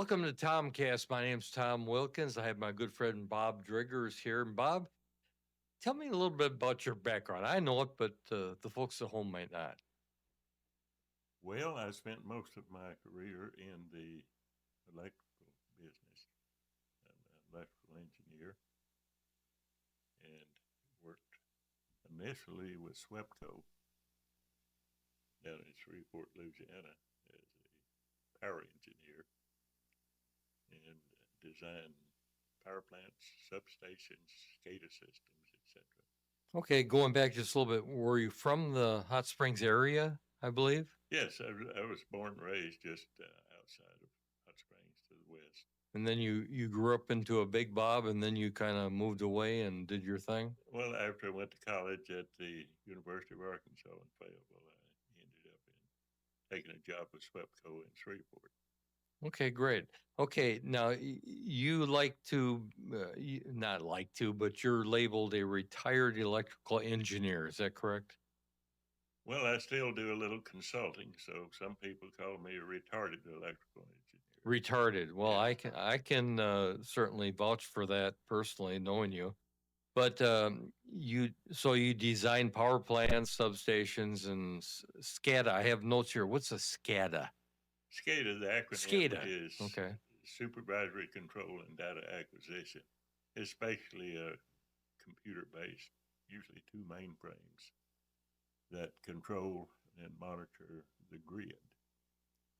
Welcome to Tomcast. My name's Tom Wilkins. I have my good friend Bob Driggers here. And Bob, tell me a little bit about your background. I know it, but the folks at home might not. Well, I spent most of my career in the electrical business. I'm an electrical engineer and worked initially with SWEPCO down in Shreveport, Louisiana as a power engineer and designed power plants, substations, SCADA systems, etc. Okay, going back just a little bit, were you from the Hot Springs area, I believe? Yes, I was born and raised just outside of Hot Springs to the west. And then you grew up into a big Bob, and then you kind of moved away and did your thing? Well, after I went to college at the University of Arkansas in Fayetteville, I ended up in taking a job with SWEPCO in Shreveport. Okay, great. Okay, now you like to, not like to, but you're labeled a retired electrical engineer. Is that correct? Well, I still do a little consulting, so some people call me a retarded electrical engineer. Retarded. Well, Yeah. I can certainly vouch for that personally, knowing you. But you design power plants, substations, and SCADA. I have notes here. What's a SCADA? SCADA, the acronym SCADA. is Okay. Supervisory Control and Data Acquisition. It's basically a computer based, usually two mainframes that control and monitor the grid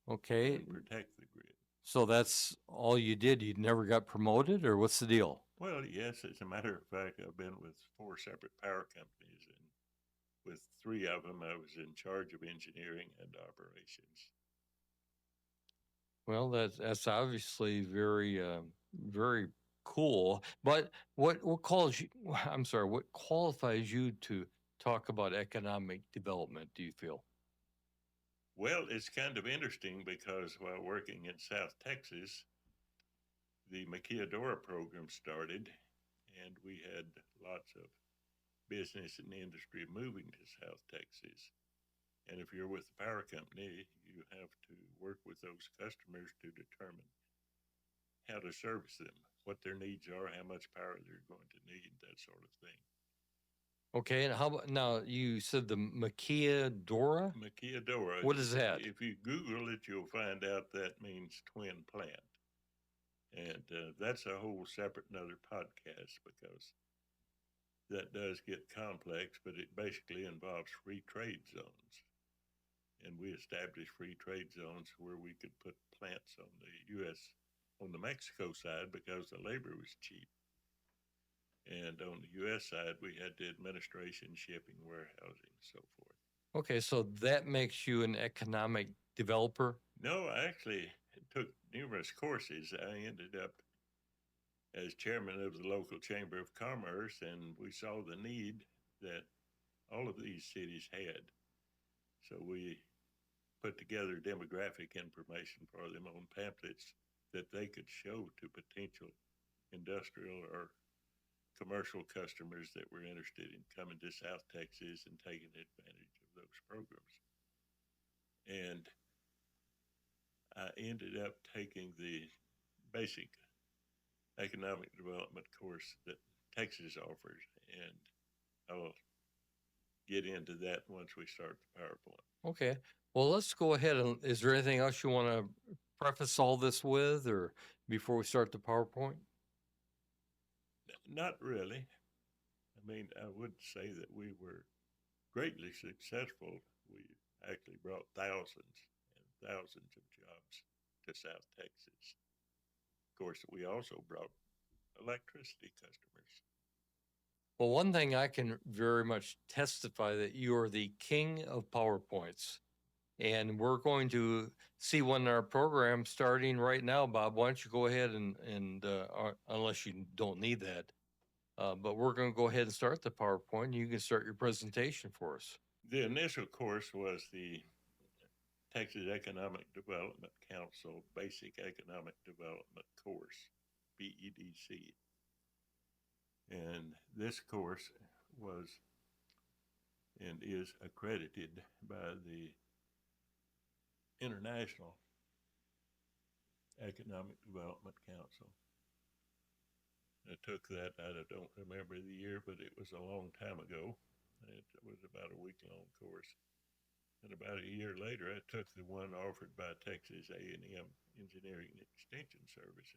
Okay. and protect the grid. So that's all you did. You never got promoted, or what's the deal? Well, yes, as a matter of fact, I've been with four separate power companies, and with three of them, I was in charge of engineering and operations. Well, that's obviously very cool. But what calls you? I'm sorry. What qualifies you to talk about economic development? Do you feel? Well, it's kind of interesting because while working in South Texas, the Maquiadora program started, and we had lots of business and industry moving to South Texas. And if you're with the power company, you have to work with those customers to determine how to service them, what their needs are, how much power they're going to need, that sort of thing. Okay, and how about now? You said the Makia Dora. Maquiadora, What is that? if you Google it, you'll find out that means twin plant. And that's a whole separate another podcast because that does get complex, but it basically involves free trade zones. And we established free trade zones where we could put plants on the U.S. on the Mexico side because the labor was cheap. And on the U.S. side, we had the administration, shipping, warehousing, and so forth. Okay, so that makes you an economic developer. No, I actually took numerous courses. I ended up as chairman of the local chamber of commerce, and we saw the need that all of these cities had. So we put together demographic information for them on pamphlets that they could show to potential industrial or commercial customers that were interested in coming to South Texas and taking advantage of those programs. And I ended up taking the basic economic development course that Texas offers, and I'll get into that once we start the PowerPoint. Okay, well, let's go ahead. And is there anything else you want to preface all this with, or before we start the PowerPoint? Not really. I mean, I would say that we were greatly successful. We actually brought thousands and thousands of jobs to South Texas. Of course, we also brought electricity customers. Well, one thing I can very much testify that you are the king of PowerPoints. And we're going to see one in our program starting right now, Bob. Why don't you go ahead and unless you don't need that, but we're going to go ahead and start the PowerPoint. You can start your presentation for us. The initial course was the Texas Economic Development Council Basic Economic Development Course, BEDC. And this course was and is accredited by the International Economic Development Council. I took that, I don't remember the year, but it was a long time ago. It was about a week-long course. And about a year later, I took the one offered by Texas A&M Engineering and Extension Service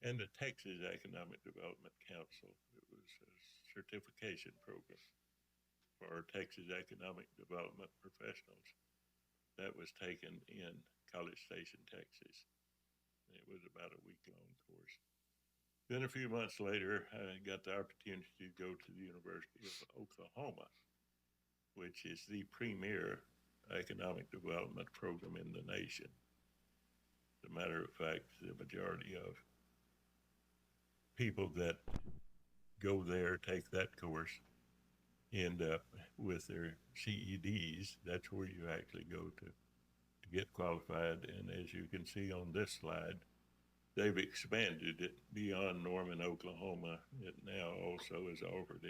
and the Texas Economic Development Council. It was a certification program for Texas economic development professionals. That was taken in College Station, Texas. It was about a week-long course. Then a few months later, I got the opportunity to go to the University of Oklahoma, which is the premier economic development program in the nation. As a matter of fact, the majority of people that go there, take that course, end up with their CEDs. That's where you actually go to get qualified. And as you can see on this slide, they've expanded it beyond Norman, Oklahoma. It now also is offered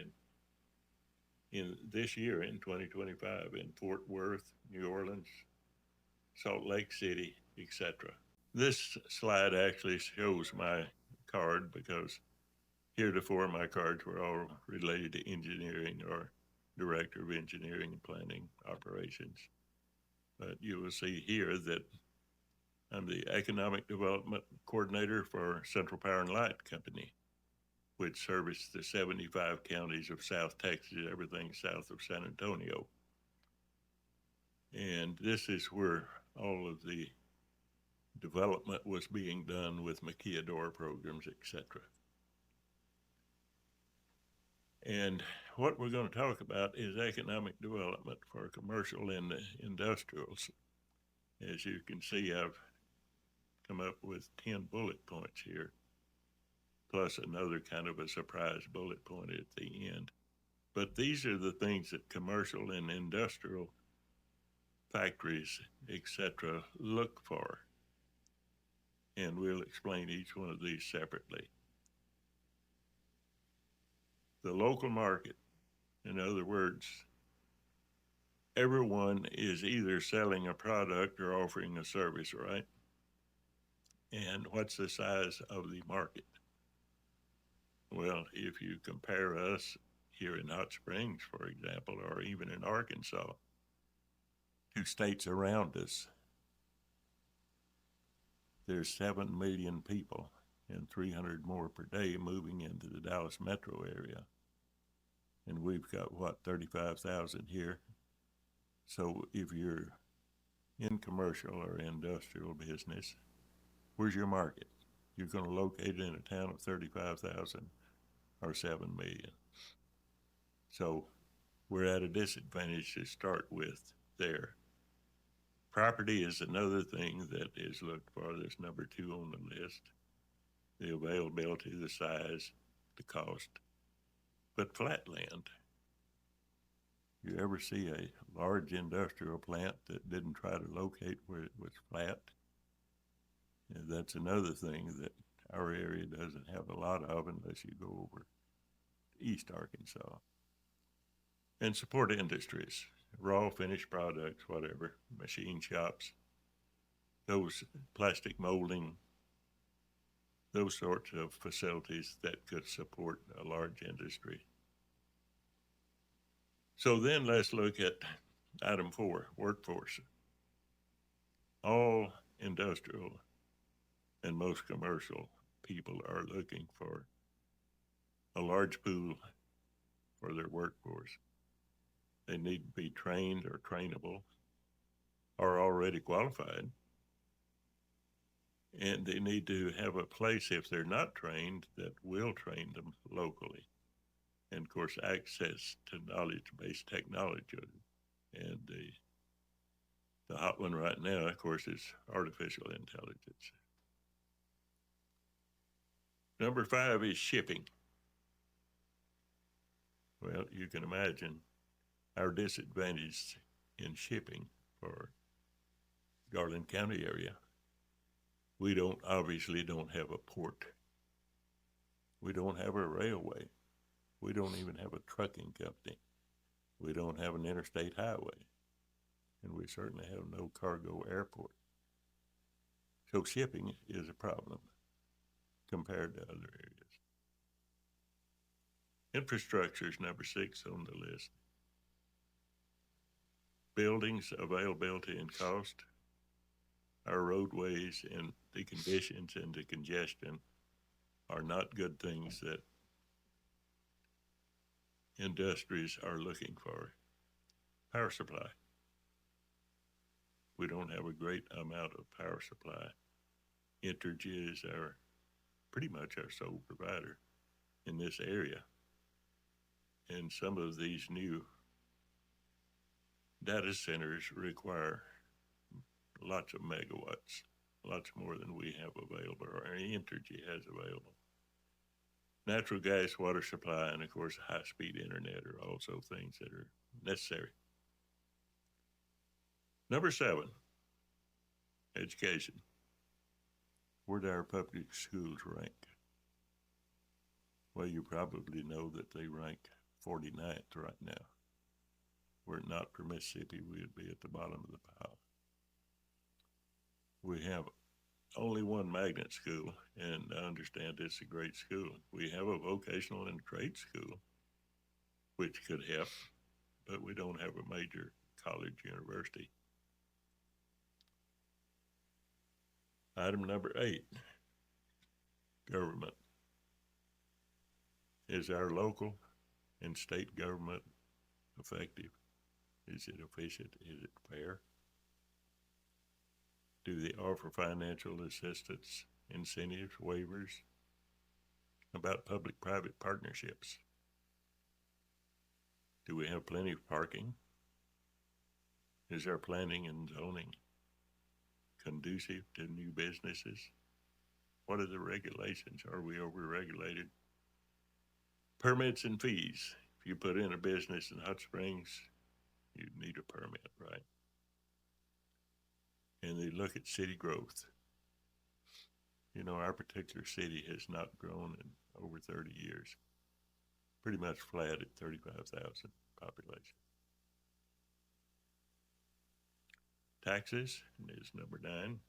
in this year, in 2025, in Fort Worth, New Orleans, Salt Lake City, etc. This slide actually shows my card because heretofore my cards were all related to engineering or director of engineering and planning operations. But you will see here that I'm the economic development coordinator for Central Power and Light Company, which services the 75 counties of South Texas, everything south of San Antonio. And this is where all of the development was being done with maquiladora programs, etc. And what we're going to talk about is economic development for commercial and industrials. As you can see, I've come up with 10 bullet points here, plus another kind of a surprise bullet point at the end. But these are the things that commercial and industrial factories, etc., look for. And we'll explain each one of these separately. The local market, in other words, everyone is either selling a product or offering a service, right? And what's the size of the market? Well, if you compare us here in Hot Springs, for example, or even in Arkansas, to states around us, there's 7 million people and 300 more per day moving into the Dallas metro area. And we've got, 35,000 here. So if you're in commercial or industrial business, where's your market? You're going to locate it in a town of 35,000 or 7 million. So we're at a disadvantage to start with there. Property is another thing that is looked for. That's number 2 on the list. The availability, the size, the cost. But flat land. You ever see a large industrial plant that didn't try to locate where it was flat? And that's another thing that our area doesn't have a lot of unless you go over to East Arkansas. And support industries, raw finished products, whatever, machine shops, those plastic molding, those sorts of facilities that could support a large industry. So then let's look at item 4, workforce. All industrial and most commercial people are looking for a large pool for their workforce. They need to be trained or trainable or already qualified. And they need to have a place, if they're not trained, that will train them locally. And of course, access to knowledge-based technology. And the hot one right now, of course, is artificial intelligence. Number 5 is shipping. Well, you can imagine our disadvantage in shipping for Garland County area. We obviously don't have a port. We don't have a railway. We don't even have a trucking company. We don't have an interstate highway. And we certainly have no cargo airport. So shipping is a problem compared to other areas. Infrastructure is number 6 on the list. Buildings, availability, and cost. Our roadways and the conditions and the congestion are not good things that industries are looking for. Power supply. We don't have a great amount of power supply. Entergy is pretty much our sole provider in this area. And some of these new data centers require lots of megawatts, lots more than we have available or Entergy has available. Natural gas, water supply, and of course high-speed internet are also things that are necessary. Number 7, education. Where do our public schools rank? Well, you probably know that they rank 49th right now. Were it not for Mississippi, we would be at the bottom of the pile. We have only one magnet school, and I understand it's a great school. We have a vocational and trade school, which could help, but we don't have a major college university. Item number 8, government. Is our local and state government effective? Is it efficient? Is it fair? Do they offer financial assistance, incentives, waivers? About public-private partnerships? Do we have plenty of parking? Is our planning and zoning conducive to new businesses? What are the regulations? Are we over-regulated? Permits and fees. If you put in a business in Hot Springs, you need a permit, right? And they look at city growth. You know, our particular city has not grown in over 30 years. Pretty much flat at 35,000 population. Taxes is number 9.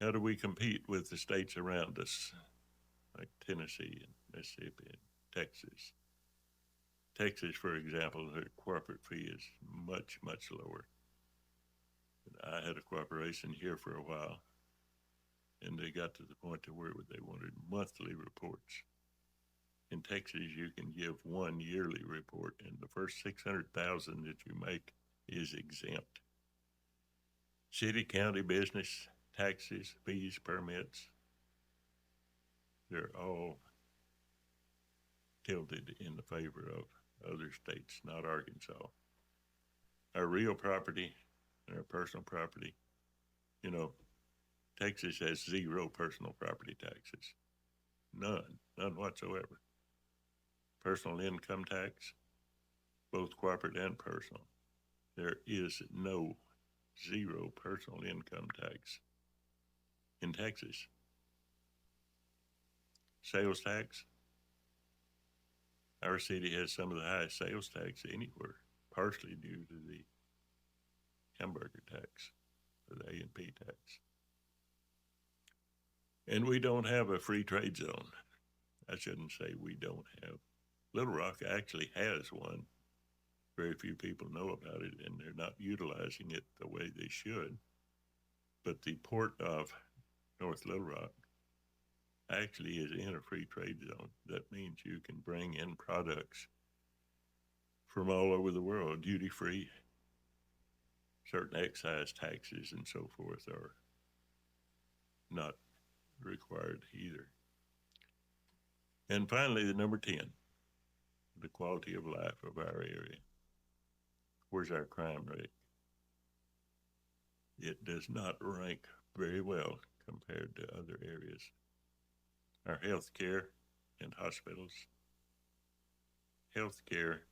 How do we compete with the states around us, like Tennessee and Mississippi and Texas? Texas, for example, the corporate fee is much, much lower. I had a corporation here for a while, and they got to the point to where they wanted monthly reports. In Texas, you can give one yearly report, and the first $600,000 that you make is exempt. City, county, business, taxes, fees, permits, they're all tilted in the favor of other states, not Arkansas. Our real property and our personal property, you know, Texas has 0 personal property taxes. None whatsoever. Personal income tax, both corporate and personal. There is 0 personal income tax in Texas. Sales tax, our city has some of the highest sales tax anywhere, partially due to the hamburger tax, or the A&P tax. And we don't have a free trade zone. I shouldn't say we don't have. Little Rock actually has one. Very few people know about it, and they're not utilizing it the way they should. But the port of North Little Rock actually is in a free trade zone. That means you can bring in products from all over the world, duty-free. Certain excise taxes and so forth are not required either. And finally, the number 10, the quality of life of our area. Where's our crime rate? It does not rank very well compared to other areas. Our health care and hospitals. Health care,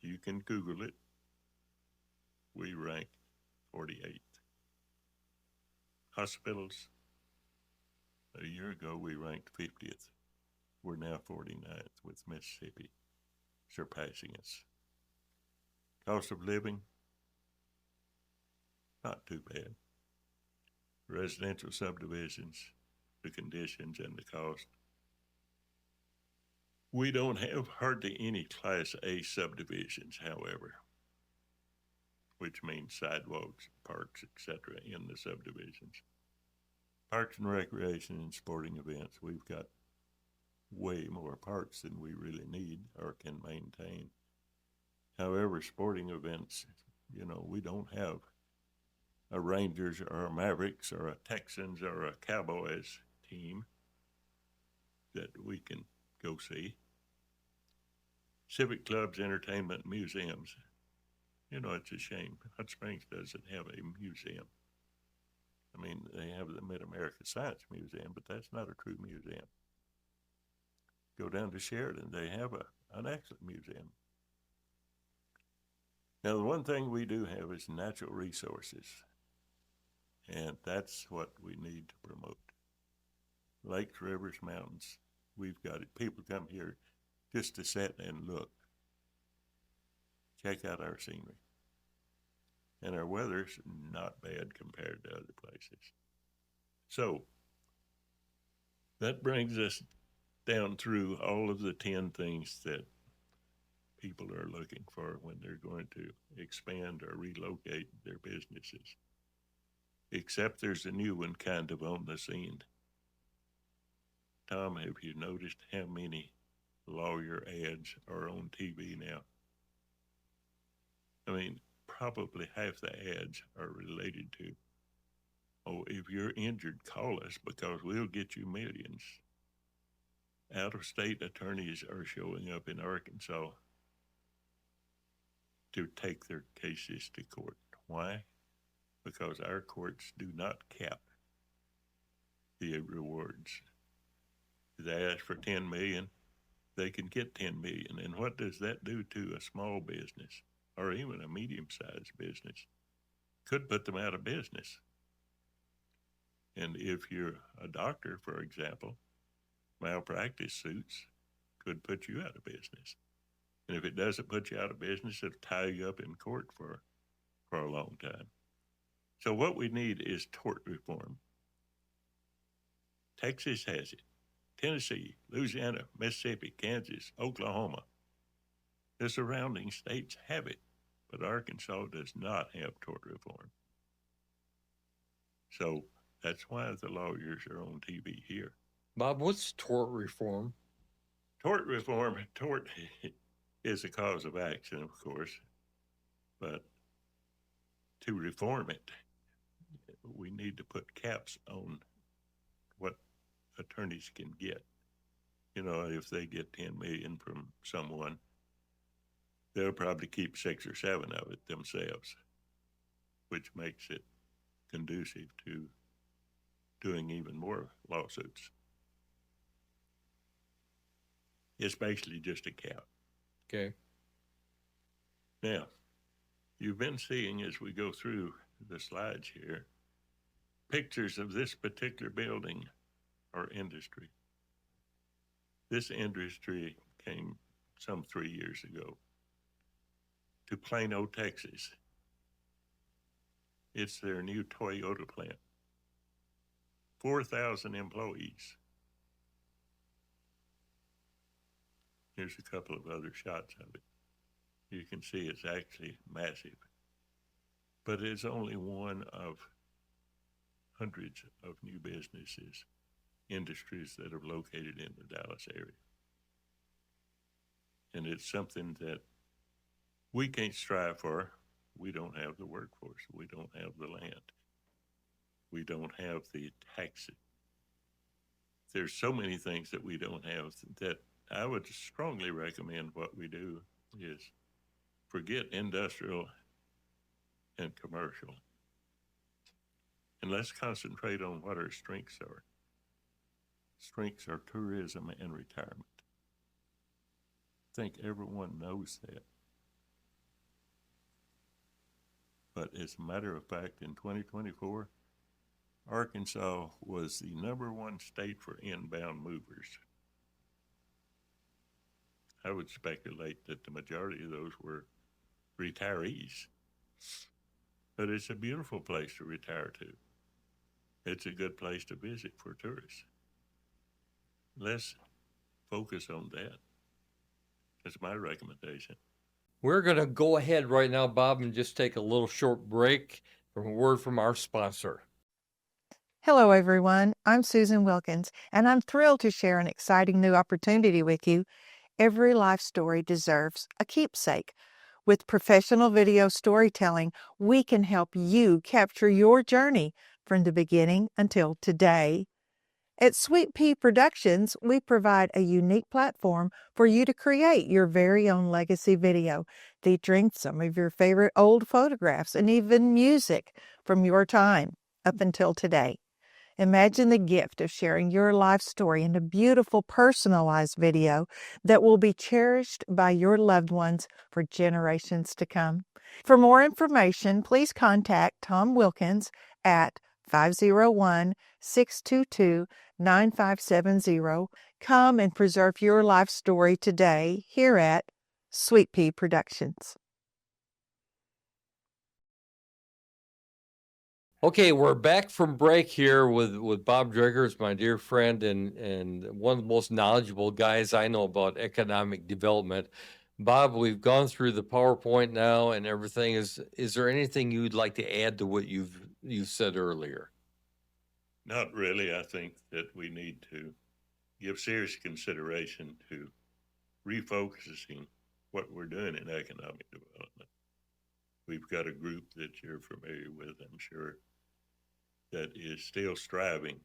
you can Google it. We rank 48th. Hospitals, a year ago we ranked 50th. We're now 49th with Mississippi surpassing us. Cost of living, not too bad. residential subdivisions, the conditions and the cost. We don't have hardly any Class A subdivisions, however, which means sidewalks, parks, etc. in the subdivisions. Parks and recreation and sporting events, we've got way more parks than we really need or can maintain. However, sporting events, we don't have a Rangers or a Mavericks or a Texans or a Cowboys team that we can go see. Civic clubs, entertainment, museums. It's a shame. Hot Springs doesn't have a museum. I mean, they have the Mid-America Science Museum, but that's not a true museum. Go down to Sheridan, they have an excellent museum. Now, the one thing we do have is natural resources, and that's what we need to promote. Lakes, rivers, mountains, we've got it. People come here just to sit and look. Check out our scenery. And our weather's not bad compared to other places. So, that brings us down through all of the 10 things that people are looking for when they're going to expand or relocate their businesses. Except there's a new one kind of on the scene. Tom, have you noticed how many lawyer ads are on TV now? I mean, probably half the ads are related to, if you're injured, call us because we'll get you millions. Out-of-state attorneys are showing up in Arkansas to take their cases to court. Why? Because our courts do not cap the rewards. If they ask for 10 million, they can get 10 million. And what does that do to a small business or even a medium-sized business? Could put them out of business. And if you're a doctor, for example, malpractice suits could put you out of business. And if it doesn't put you out of business, it'll tie you up in court for a long time. So what we need is tort reform. Texas has it. Tennessee, Louisiana, Mississippi, Kansas, Oklahoma. The surrounding states have it, but Arkansas does not have tort reform. So that's why the lawyers are on TV here. Bob, what's tort reform? Tort reform, tort is a cause of action, of course, but to reform it, we need to put caps on what attorneys can get. If they get 10 million from someone, they'll probably keep 6 or 7 of it themselves, which makes it conducive to doing even more lawsuits. It's basically just a cap. Okay. Now, you've been seeing as we go through the slides here, pictures of this particular building or industry. This industry came some 3 years ago to Plano, Texas. It's their new Toyota plant. 4,000 employees. Here's a couple of other shots of it. You can see it's actually massive. But it's only one of hundreds of new businesses, industries that are located in the Dallas area. And it's something that we can't strive for. We don't have the workforce. We don't have the land. We don't have the taxes. There's so many things that we don't have that I would strongly recommend what we do is forget industrial and commercial. And let's concentrate on what our strengths are. Strengths are tourism and retirement. I think everyone knows that. But as a matter of fact, in 2024, Arkansas was the #1 state for inbound movers. I would speculate that the majority of those were retirees. But it's a beautiful place to retire to. it's a good place to visit for tourists. Let's focus on that. That's my recommendation. We're going to go ahead right now, Bob, and just take a little short break from a word from our sponsor. Hello, everyone. I'm Susan Wilkins, and I'm thrilled to share an exciting new opportunity with you. Every life story deserves a keepsake. With professional video storytelling, we can help you capture your journey from the beginning until today. At Sweet Pea Productions, we provide a unique platform for you to create your very own legacy video, featuring some of your favorite old photographs and even music from your time up until today. Imagine the gift of sharing your life story in a beautiful personalized video that will be cherished by your loved ones for generations to come. For more information, please contact Tom Wilkins at 501-622-9570. Come and preserve your life story today here at Sweet Pea Productions. Okay, we're back from break here with Bob Driggers, my dear friend, and one of the most knowledgeable guys I know about economic development. Bob, we've gone through the PowerPoint now and everything. Is there anything you'd like to add to what you've said earlier? Not really. I think that we need to give serious consideration to refocusing what we're doing in economic development. We've got a group that you're familiar with, I'm sure, that is still striving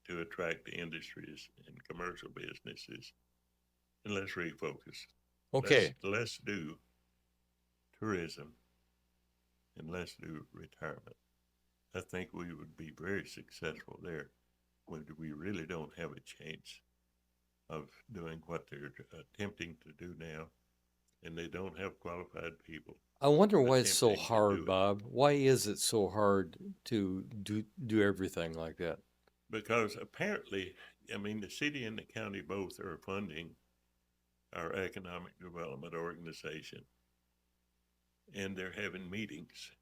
to attract industries and commercial businesses. And let's refocus. Okay. Let's do tourism and let's do retirement. I think we would be very successful there when we really don't have a chance of doing what they're attempting to do now, and they don't have qualified people. I wonder why it's so attempting to do hard, it. Bob. Why is it so hard to do everything like that? Because apparently, I mean, the city and the county both are funding our economic development organization, and they're having meetings,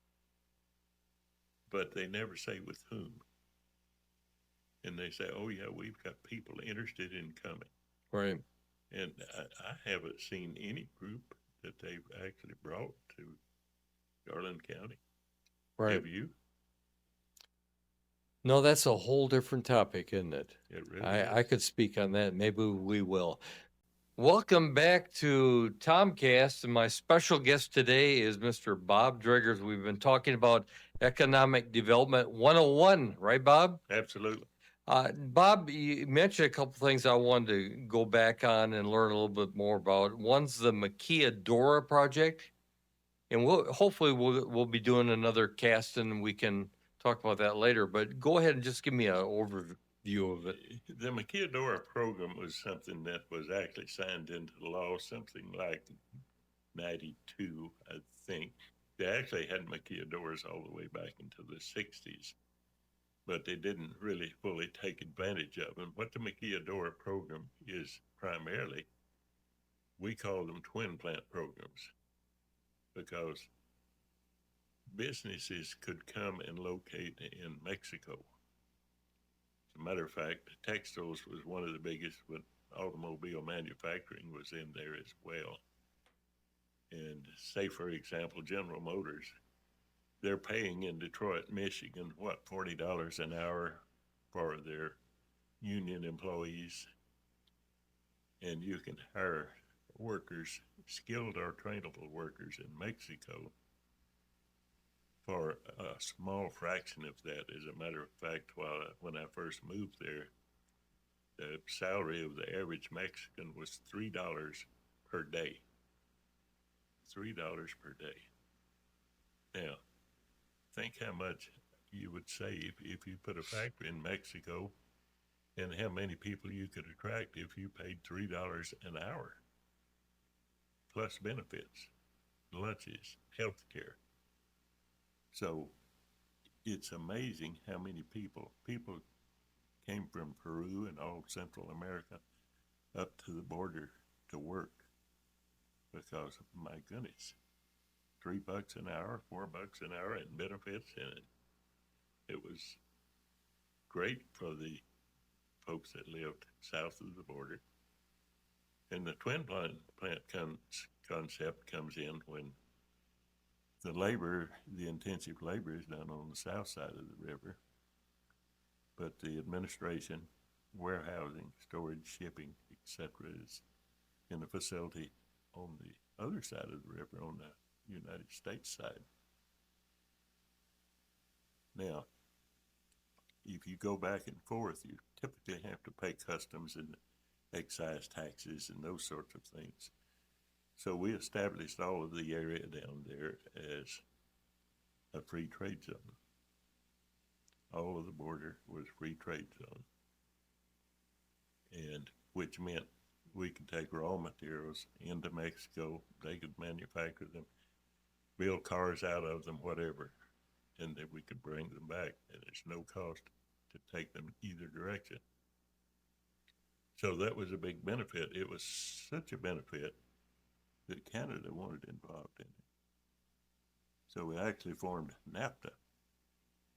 but they never say with whom. And they say, oh, yeah, we've got people interested in coming. Right. And I haven't seen any group that they've actually brought to Garland County. Right. Have you? No, that's a whole different topic, isn't it? It really I is. could speak on that. Maybe we will. Welcome back to Tomcast, and my special guest today is Mr. Bob Driggers. We've been talking about Economic Development 101, right, Bob? Absolutely. Bob, you mentioned a couple things I wanted to go back on and learn a little bit more about. One's the Maquiadora project, and we'll be doing another cast, and we can talk about that later. But go ahead and just give me an overview of it. The Maquiadora program was something that was actually signed into law something like 92, I think. They actually had Maquiadoras all the way back into the 60s, but they didn't really fully take advantage of them. What the Maquiadora program is primarily, we call them twin plant programs, because businesses could come and locate in Mexico. As a matter of fact, textiles was one of the biggest, but automobile manufacturing was in there as well. And say, for example, General Motors, they're paying in Detroit, Michigan, what, $40 an hour for their union employees. And you can hire workers, skilled or trainable workers in Mexico for a small fraction of that. As a matter of fact, when I first moved there, the salary of the average Mexican was $3 per day. $3 per day. Now, think how much you would save if you put a factory in Mexico, and how many people you could attract if you paid $3 an hour, plus benefits, lunches, health care. So it's amazing how many people came from Peru and all Central America up to the border to work, because my goodness, $3 an hour, $4 an hour, and benefits, and it was great for the folks that lived south of the border. And the twin plant concept comes in when the labor, the intensive labor, is done on the south side of the river, but the administration, warehousing, storage, shipping, etc., is in the facility on the other side of the river, on the United States side. Now, if you go back and forth, you typically have to pay customs and excise taxes and those sorts of things. So we established all of the area down there as a free trade zone. All of the border was free trade zone, and which meant we could take raw materials into Mexico. They could manufacture them, build cars out of them, whatever, and then we could bring them back, and there's no cost to take them either direction. So that was a big benefit. It was such a benefit that Canada wanted involved in it. So we actually formed NAFTA,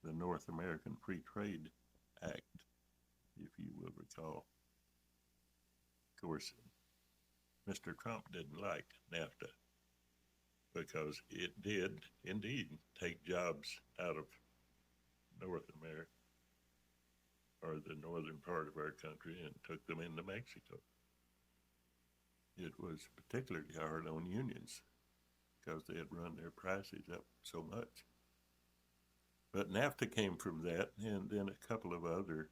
the North American Free Trade Act, if you will recall. Of course, Mr. Trump didn't like NAFTA because it did indeed take jobs out of North America, or the northern part of our country, and took them into Mexico. It was particularly hard on unions because they had run their prices up so much. But NAFTA came from that, and then a couple of other,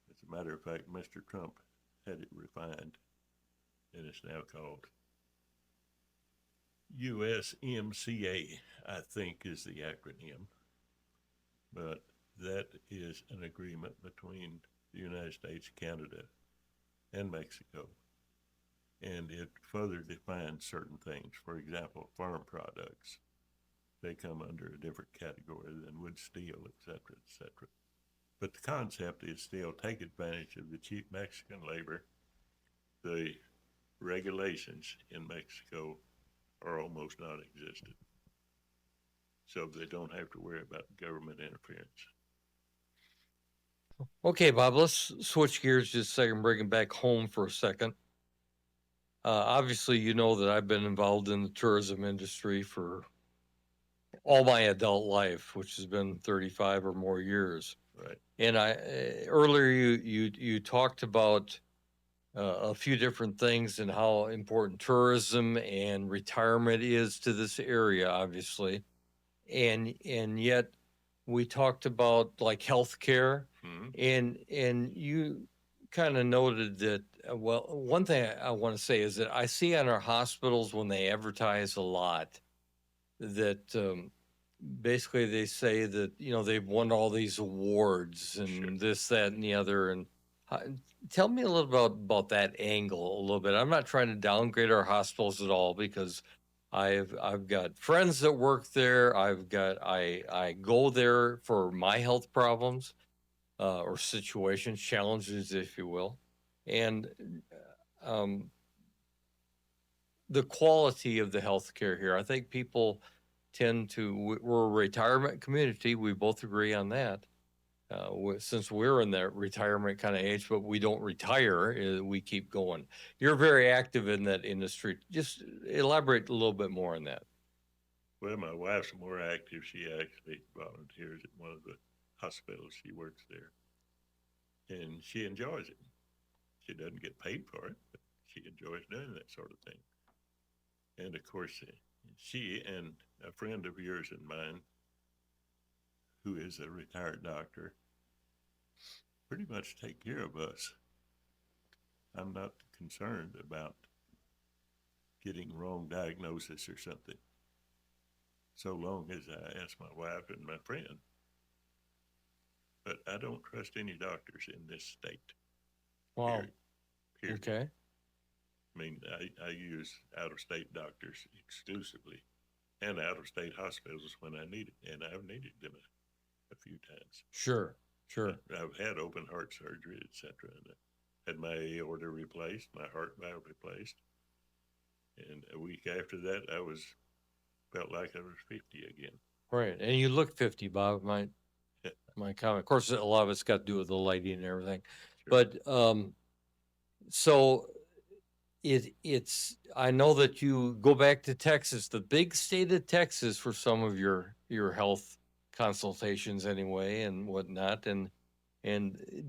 as a matter of fact, Mr. Trump had it refined, and it's now called USMCA, I think is the acronym. But that is an agreement between the United States, Canada, and Mexico. And it further defines certain things. For example, farm products, they come under a different category than wood, steel, et cetera, But the concept is still take advantage of the cheap Mexican labor. The regulations in Mexico are almost non-existent, so they don't have to worry about government interference. Okay, Bob, let's switch gears just a second, bring it back home for a second. Obviously, you know that I've been involved in the tourism industry for all my adult life, which has been 35 or more years. Right. And earlier you talked about a few different things and how important tourism and retirement is to this area, obviously. And yet we talked about like healthcare, and you kind of noted that, well, one thing I want to say is that I see on our hospitals when they advertise a lot that basically they say that, you know, they've won all these awards and Sure. this, that, and the other. And tell me a little about that angle a little bit. I'm not trying to downgrade our hospitals at all, because I've got friends that work there. I go there for my health problems or situations, challenges, if you will. And the quality of the healthcare here, I think people tend to, we're a retirement community. We both agree on that. Since we're in that retirement kind of age, but we don't retire, we keep going. You're very active in that industry. Just elaborate a little bit more on that. Well, my wife's more active. She actually volunteers at one of the hospitals. She works there, and she enjoys it. She doesn't get paid for it, but she enjoys doing that sort of thing. And of course, she and a friend of yours and mine, who is a retired doctor, pretty much take care of us. I'm not concerned about getting wrong diagnosis or something, so long as I ask my wife and my friend. But I don't trust any doctors in this state. Wow. Period. Okay. I mean, I use out-of-state doctors exclusively, and out-of-state hospitals when I need it, and I've needed them a few times. Sure. I've had open heart surgery, etc., and I had my aorta replaced, my heart valve replaced, and a week after that, felt like I was 50 again. Right, and you look 50, Bob. my comment. Of course, a lot of it's got to do with the lighting and everything. Sure. But so I know that you go back to Texas, the big state of Texas, for some of your health consultations anyway and whatnot. And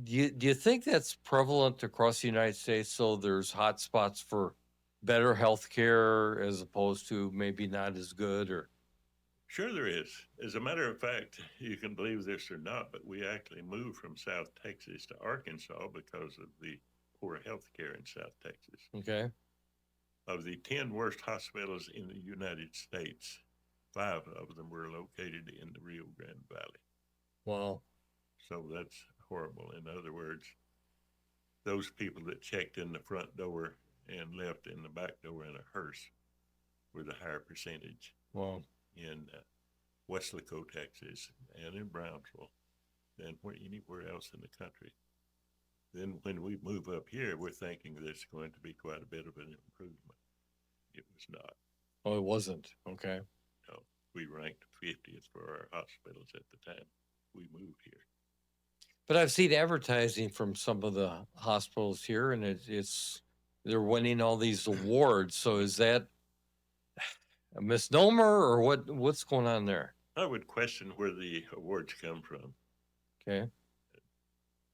do you think that's prevalent across the United States? So there's hot spots for better health care as opposed to maybe not as good, or Sure, there is. As a matter of fact, you can believe this or not, but we actually moved from South Texas to Arkansas because of the poor health care in South Texas. okay? Of the 10 worst hospitals in the United States, 5 of them were located in the Rio Grande Valley. Well, So that's horrible. In other words, those people that checked in the front door and left in the back door in a hearse were the higher percentage well, in Weslaco, Texas, and in Brownsville than anywhere else in the country. Then when we move up here, we're thinking there's going to be quite a bit of an improvement. It was not. oh, it wasn't. Okay. No, we ranked 50th for our hospitals at the time we moved here. But I've seen advertising from some of the hospitals here, and they're winning all these awards. So is that a misnomer, or what's going on there? I would question where the awards come from. Okay.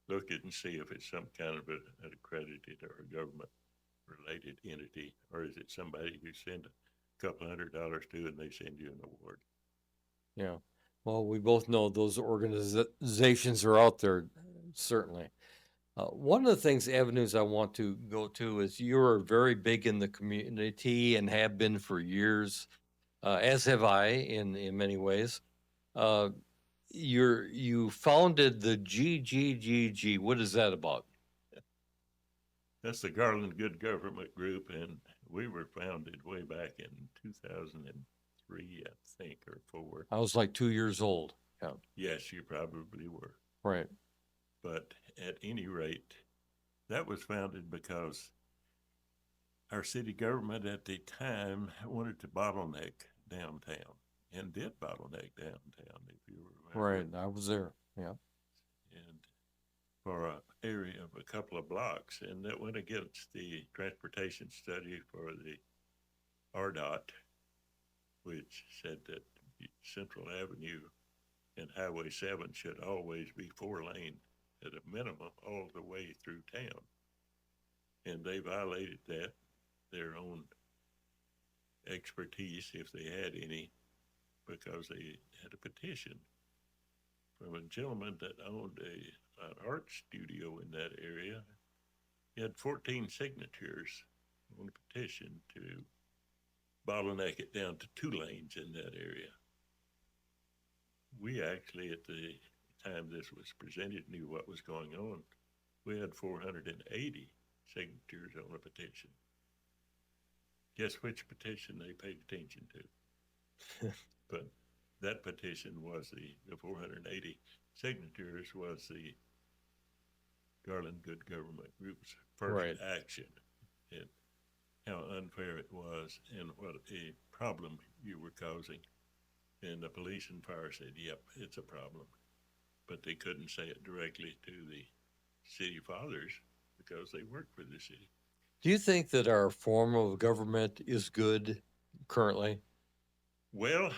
Look at and see if it's some kind of an accredited or a government related entity, or is it somebody you send a couple $100 to and they send you an award? Yeah. Well, we both know those organizations are out there, certainly. One of the things, avenues I want to go to is you're very big in the community and have been for years, as have I in many ways. Uh, you founded the GGGG. What is that about? That's the Garland Good Government Group, and we were founded way back in 2003, I think, or 4. I was like 2 years old. Yeah. Yes, you probably were. Right. But at any rate, that was founded because our city government at the time wanted to bottleneck downtown and did bottleneck downtown, if you remember. Right. I was there. Yeah. And for an area of a couple of blocks, and that went against the transportation study for the RDOT, which said that Central Avenue and Highway 7 should always be 4-lane at a minimum all the way through town. And they violated that, their own expertise, if they had any, because they had a petition from a gentleman that owned an art studio in that area. He had 14 signatures on a petition to bottleneck it down to 2 lanes in that area. We actually, at the time this was presented, knew what was going on. We had 480 signatures on a petition. Guess which petition they paid attention to? But that petition was the 480 signatures was the Garland Good Government Group's first action, and how unfair it was and what a problem you were causing. And the police and fire said, yep, it's a problem. But they couldn't say it directly to the city fathers because they worked for the city. Do you think that our form of government is good currently? Well,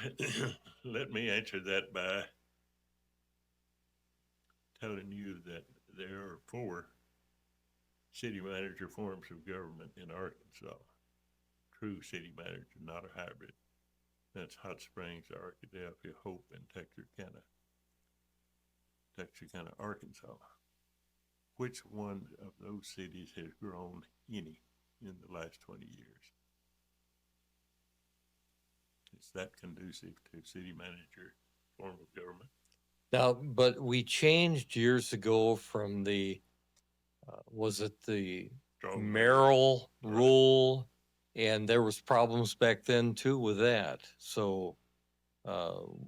let me answer that by telling you that there are 4 city manager forms of government in Arkansas. True city manager, not a hybrid. That's Hot Springs, Arkadelphia, Hope, and Texarkana, Arkansas. Which one of those cities has grown any in the last 20 years? Is that conducive to city manager form of government? Now, but we changed years ago from the, was it the Strong mayoral Right. rule? And there was problems back then too with that. So,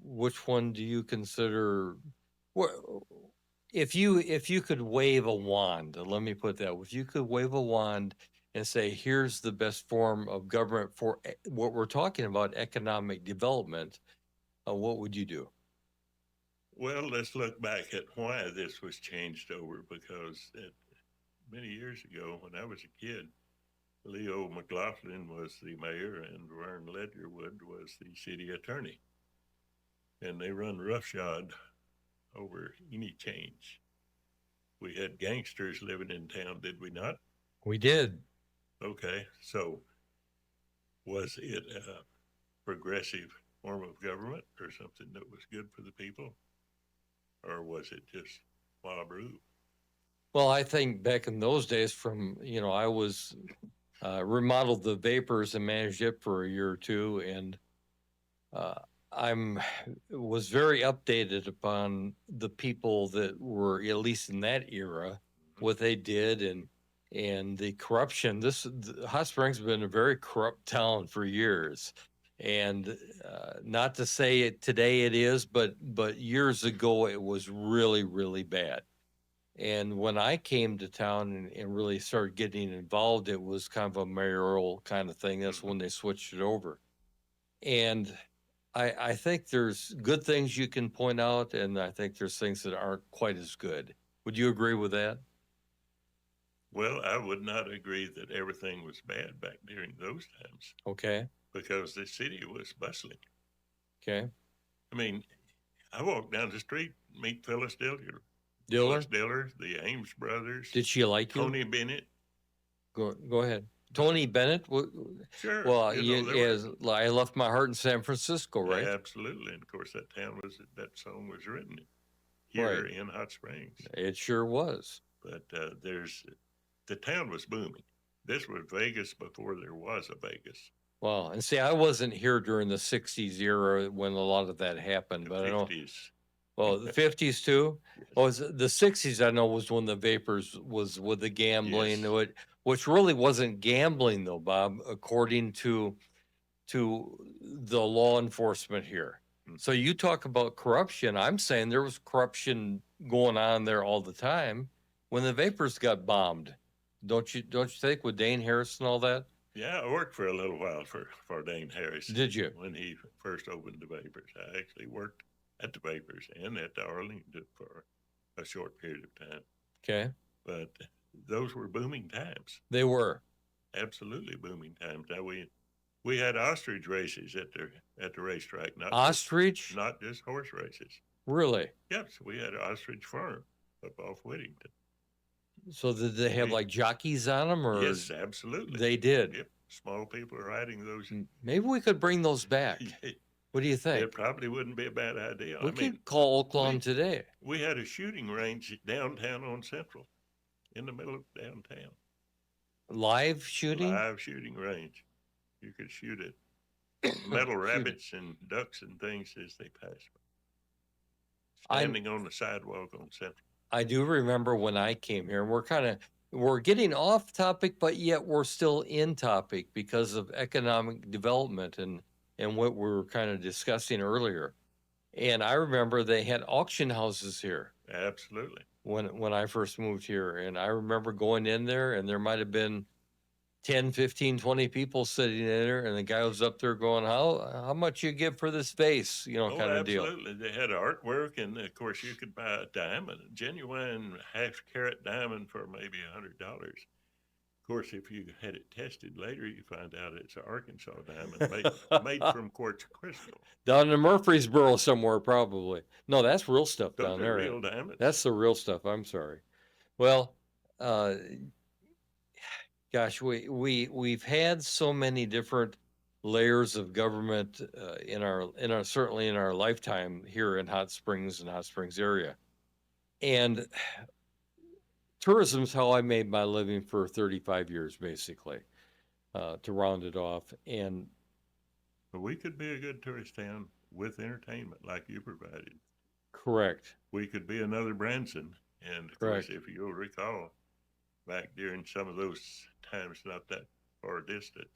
which one do you consider? If you could wave a wand, let me put that, if you could wave a wand and say, here's the best form of government for what we're talking about, economic development, what would you do? Well, let's look back at why this was changed over because many years ago, when I was a kid, Leo McLaughlin was the mayor and Vern Ledgerwood was the city attorney. And they run roughshod over any change. We had gangsters living in town, did we not? We did. Okay, so was it a progressive form of government or something that was good for the people? Or was it just mob rule? Well, I think back in those days I was remodeled the Vapors and managed it for a year or two. And uh, I'm was very updated upon the people that were, at least in that era, what they did and the corruption. Hot Springs has been a very corrupt town for years. And not to say it today it is, but years ago it was really, really bad. And when I came to town and really started getting involved, it was kind of a mayoral kind of thing. That's when they switched it over. And I think there's good things you can point out, and I think there's things that aren't quite as good. Would you agree with that? Well, I would not agree that everything was bad back during those times Okay. because the city was bustling. Okay. I mean, I walked down the street, meet Phyllis Diller. Diller, Phyllis Diller, the Ames brothers, did she like you? Tony Bennett. Go ahead. Tony Bennett. Sure. Well, you know, as I left my heart in San Francisco, right? Absolutely. And of course, that song was written here Right. in Hot Springs. It sure was. But the town was booming. This was Vegas before there was a Vegas. Well, and see, I wasn't here during the '60s era when a lot of that happened, The but I know. 50s. Well, the '50s too. Yes. Well, the '60s I know was when the Vapors was with the gambling, Yes. which really wasn't gambling though, Bob, according to the law enforcement here. So you talk about corruption. I'm saying there was corruption going on there all the time when the Vapors got bombed. Don't you think with Dane Harris and all that? Yeah, I worked for a little while for Dane Harris. Did you? When he first opened the Vapors. I actually worked at the Vapors and at the Arlington for a short period of time. Okay. But those were booming times. They were. Absolutely booming times. Now we had ostrich races at the racetrack. Ostrich? Not just horse races. Really? Yes, we had an ostrich farm up off Whittington. So did they have like jockeys on them, or? Yes, absolutely. They did. Yep. Small people are riding those. Maybe we could bring those back. What do you think? It probably wouldn't be a bad idea. We could call Oaklawn today. We had a shooting range downtown on Central, in the middle of downtown. Live shooting? Live shooting range. You could shoot at metal rabbits and ducks and things as they pass. Standing on the sidewalk on Central. I do remember when I came here, and we're getting off topic, but yet we're still in topic because of economic development and what we were kind of discussing earlier. And I remember they had auction houses here. Absolutely. When I first moved here, and I remember going in there, and there might have been 10, 15, 20 people sitting in there, and the guy was up there going, how much you give for this vase, kind of deal. Absolutely. They had artwork, and of course you could buy a diamond, a genuine half-carat diamond for maybe $100. Of course, if you had it tested later, you find out it's an Arkansas diamond made from quartz crystal. Down in Murfreesboro somewhere, probably. No, that's real stuff Those down are there. Real diamonds. That's the real stuff. I'm sorry. Well, gosh, we've had so many different layers of government in our certainly in our lifetime here in Hot Springs and Hot Springs area, and tourism is how I made my living for 35 years, basically, to round it off. And but we could be a good tourist town with entertainment like you provided. Correct. We could be another Branson, and of course, if you'll recall, back during some of those times, not that far distant,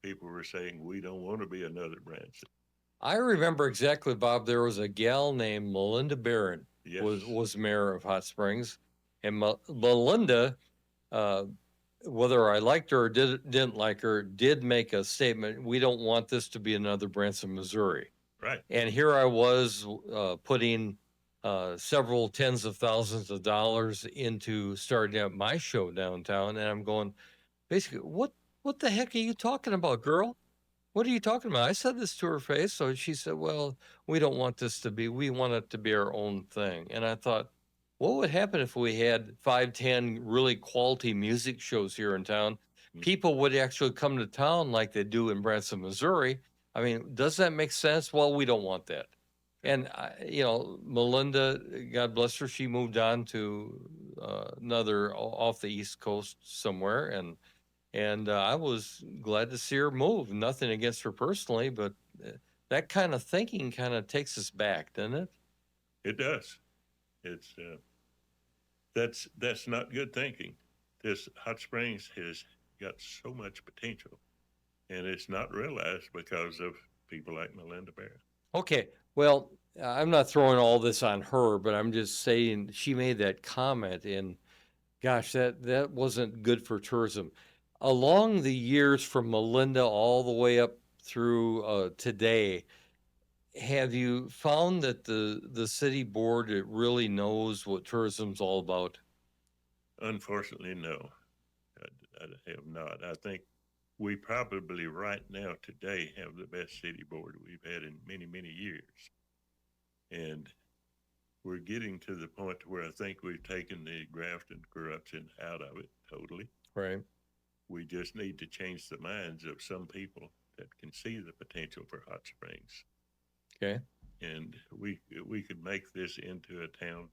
people were saying, we don't want to be another Branson. I remember exactly, Bob. There was a gal named Melinda Barron, Yes. was mayor of Hot Springs. And Melinda, whether I liked her or didn't like her, did make a statement, we don't want this to be another Branson, Missouri. Right. And here I was putting several tens of thousands of dollars into starting up my show downtown, and I'm going, basically, what the heck are you talking about, girl? What are you talking about? I said this to her face. So she said, well, we don't want this to be, we want it to be our own thing. And I thought, what would happen if we had 5, 10 really quality music shows here in town? People would actually come to town like they do in Branson, Missouri. I mean, does that make sense? Well, we don't want that. And, Melinda, God bless her, she moved on to another off the East Coast somewhere. And I was glad to see her move. Nothing against her personally, but that kind of thinking kind of takes us back, doesn't it? It does. It's that's not good thinking. This Hot Springs has got so much potential, and it's not realized because of people like Melinda Barrett. Okay. Well, I'm not throwing all this on her, but I'm just saying she made that comment, and gosh, that wasn't good for tourism. Along the years from Melinda all the way up through today, have you found that the city board it really knows what tourism's all about? Unfortunately, no, I have not. I think we probably right now today have the best city board we've had in many, many years. And we're getting to the point where I think we've taken the graft and corruption out of it totally. Right. We just need to change the minds of some people that can see the potential for Hot Springs. Okay. And we could make this into a town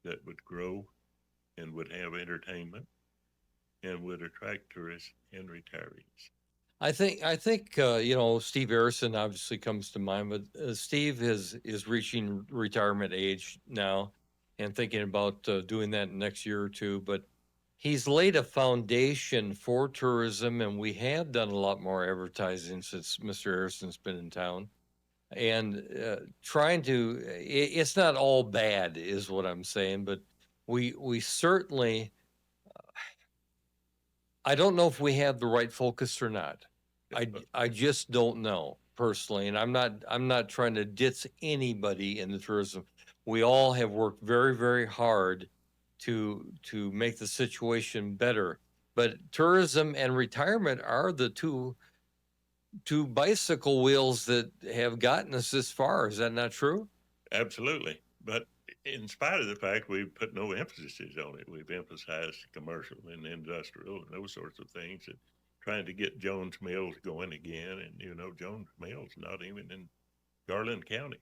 that would grow and would have entertainment and would attract tourists and retirees. I think Steve Harrison obviously comes to mind, but Steve is reaching retirement age now, and thinking about doing that next year or two. But he's laid a foundation for tourism, and we have done a lot more advertising since Mr. Harrison's been in town, and trying to. It's not all bad, is what I'm saying, but we certainly. I don't know if we have the right focus or not. I just don't know personally, and I'm not trying to ditch anybody in the tourism. We all have worked very, very hard to make the situation better. But tourism and retirement are the two bicycle wheels that have gotten us this far. Is that not true? Absolutely. But in spite of the fact we've put no emphasis on it, we've emphasized commercial and industrial and those sorts of things, and trying to get Jones Mills going again. And Jones Mills not even in Garland County.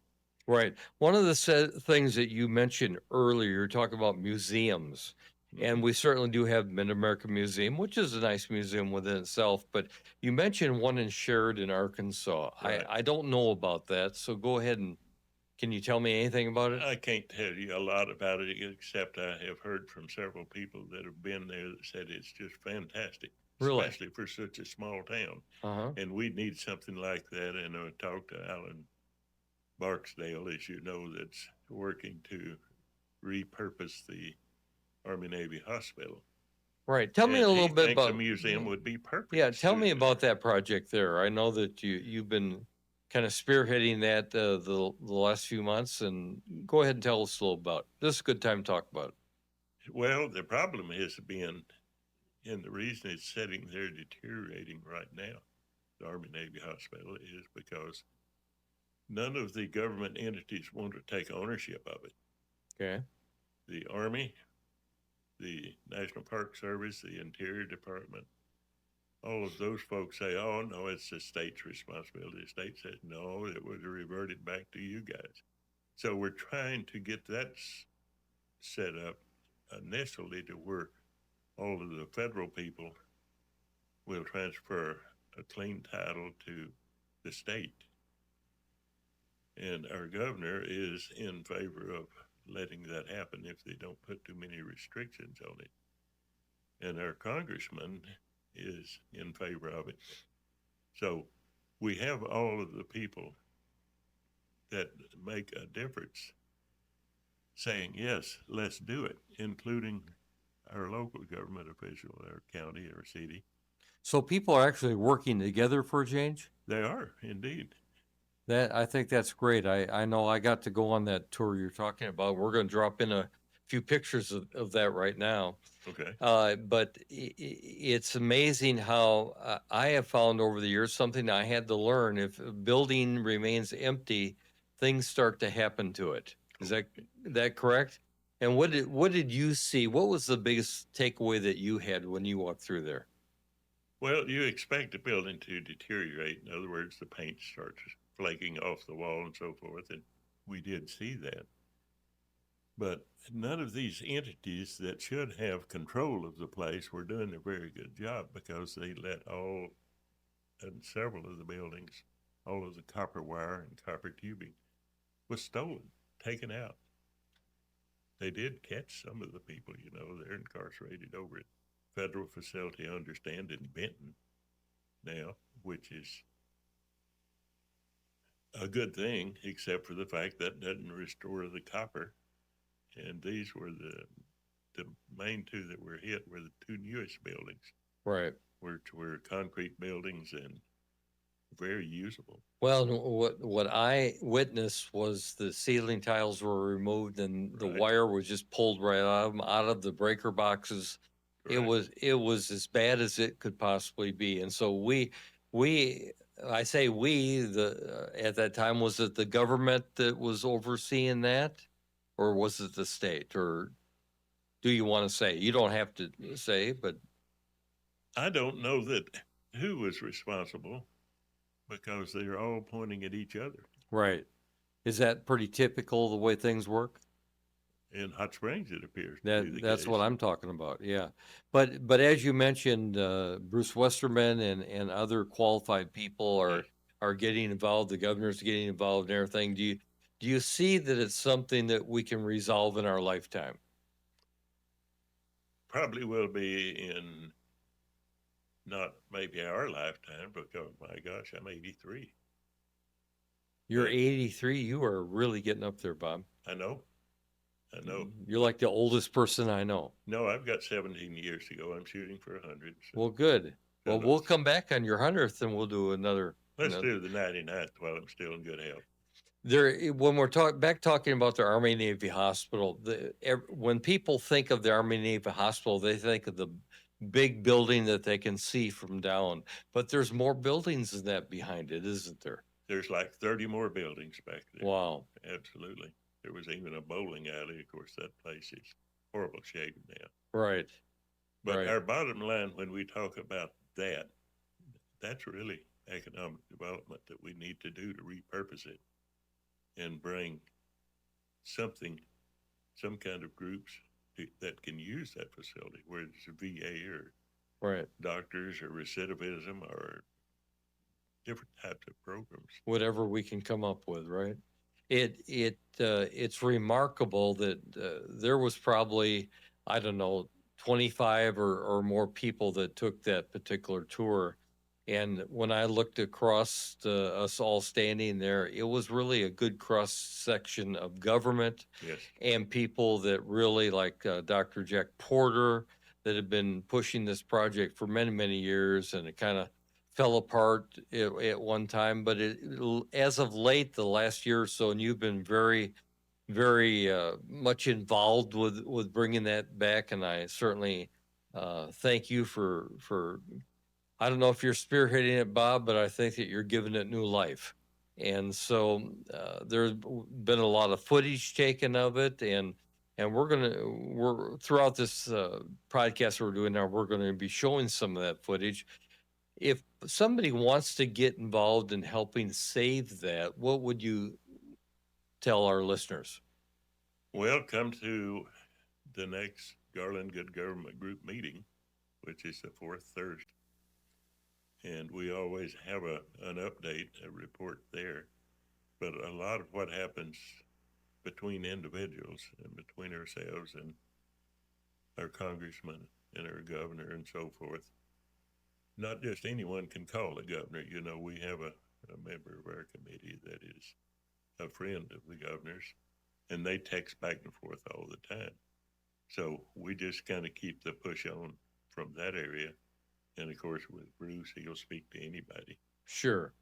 Right. One of the things that you mentioned earlier, you're talking about museums. And we certainly do have Mid-American Museum, which is a nice museum within itself. But you mentioned one in Sheridan, Arkansas. Right. I don't know about that. So go ahead and can you tell me anything about it? I can't tell you a lot about it, except I have heard from several people that have been there that said it's just fantastic, Really? especially for such a small town. Uh-huh. And we need something like that. And I talked to Alan Barksdale, as you know, that's working to repurpose the Army Navy Hospital. Right. Tell me a little bit about the museum would be perfect. Yeah, tell me about that project there. I know that you've been kind of spearheading that the last few months, and go ahead and tell us a little about it. This is a good time to talk about it. Well, the problem has been, and the reason it's sitting there deteriorating right now, the Army Navy Hospital, is because none of the government entities want to take ownership of it. Okay. The Army, the National Park Service, the Interior Department, all of those folks say, oh, no, it's the state's responsibility. The state says, no, it was reverted back to you guys. So we're trying to get that set up initially to where all of the federal people will transfer a clean title to the state. And our governor is in favor of letting that happen if they don't put too many restrictions on it. And our congressman is in favor of it. So we have all of the people that make a difference saying, yes, let's do it, including our local government official, our county, our city. So people are actually working together for a change? They are, indeed. I think that's great. I know I got to go on that tour you're talking about. We're going to drop in a few pictures of that right now. Okay. But it's amazing how I have found over the years something I had to learn. If a building remains empty, things start to happen to it. Is that correct? And what did you see? What was the biggest takeaway that you had when you walked through there? Well, you expect a building to deteriorate. In other words, the paint starts flaking off the wall and so forth. And we did see that. But none of these entities that should have control of the place were doing a very good job, because they let all, and several of the buildings, all of the copper wire and copper tubing was stolen, taken out. They did catch some of the people, they're incarcerated over at federal facility, I understand, in Benton now, which is a good thing, except for the fact that doesn't restore the copper. And these were the main two that were hit were the two newest buildings, Right. which were concrete buildings and very usable. Well, what I witnessed was the ceiling tiles were removed and the Right. wire was just pulled right out of them, out of the breaker boxes. It was as bad as it could possibly be. And so I say at that time, was it the government that was overseeing that, or was it the state, or do you want to say? You don't have to say, but I don't know that who was responsible, because they're all pointing at each other. right. Is that pretty typical the way things work? In Hot Springs, it appears to be the That's case. what I'm talking about. Yeah, but as you mentioned, Bruce Westerman and other qualified people are getting involved. The governor's getting involved and everything. Do you see that it's something that we can resolve in our lifetime? Probably will be in not maybe our lifetime, because my gosh, I'm 83. You're But 83. You are really getting up there, Bob. I know. You're like the oldest person I know. No, I've got 17 years to go. I'm shooting for 100. So Well, good. Well, let's- we'll come back on your 100th and we'll do another. let's do the 99th while I'm still in good health. When we're talking about the Army Navy Hospital, when people think of the Army Navy Hospital, they think of the big building that they can see from down. But there's more buildings than that behind it, isn't there? There's like 30 more buildings back there. Wow. Absolutely. There was even a bowling alley. Of course, that place is horrible shape now. Right. But Right. our bottom line, when we talk about that, that's really economic development that we need to do to repurpose it and bring some kind of groups that can use that facility, whether it's a VA or Right. doctors or recidivism or different types of programs. Whatever we can come up with, right? It's remarkable that there was probably, I don't know, 25 or more people that took that particular tour. And when I looked across us all standing there, it was really a good cross section of government Yes. and people that really, like Dr. Jack Porter, that had been pushing this project for many, many years, and it kind of fell apart at one time. But as of late, the last year or so, and you've been very, very much involved with bringing that back, and I certainly thank you for. I don't know if you're spearheading it, Bob, but I think that you're giving it new life. And so there's been a lot of footage taken of it, and we're throughout this podcast we're doing now, we're going to be showing some of that footage. If somebody wants to get involved in helping save that, what would you tell our listeners? Well, come to the next Garland Good Government Group meeting, which is the fourth Thursday. And we always have an update, a report there. But a lot of what happens between individuals and between ourselves and our congressman and our governor and so forth, not just anyone can call the governor. We have a member of our committee that is a friend of the governor's, and they text back and forth all the time. So we just kind of keep the push on from that area. And of course, with Bruce, he'll speak to anybody. Sure.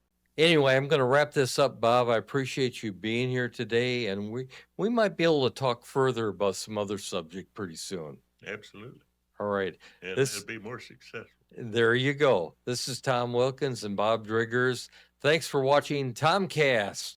Anyway, I'm going to wrap this up, Bob. I appreciate you being here today, and we might be able to talk further about some other subject pretty soon. Absolutely. All right. And This- it'll be more successful. There you go. This is Tom Wilkins and Bob Driggers. Thanks for watching Tomcast.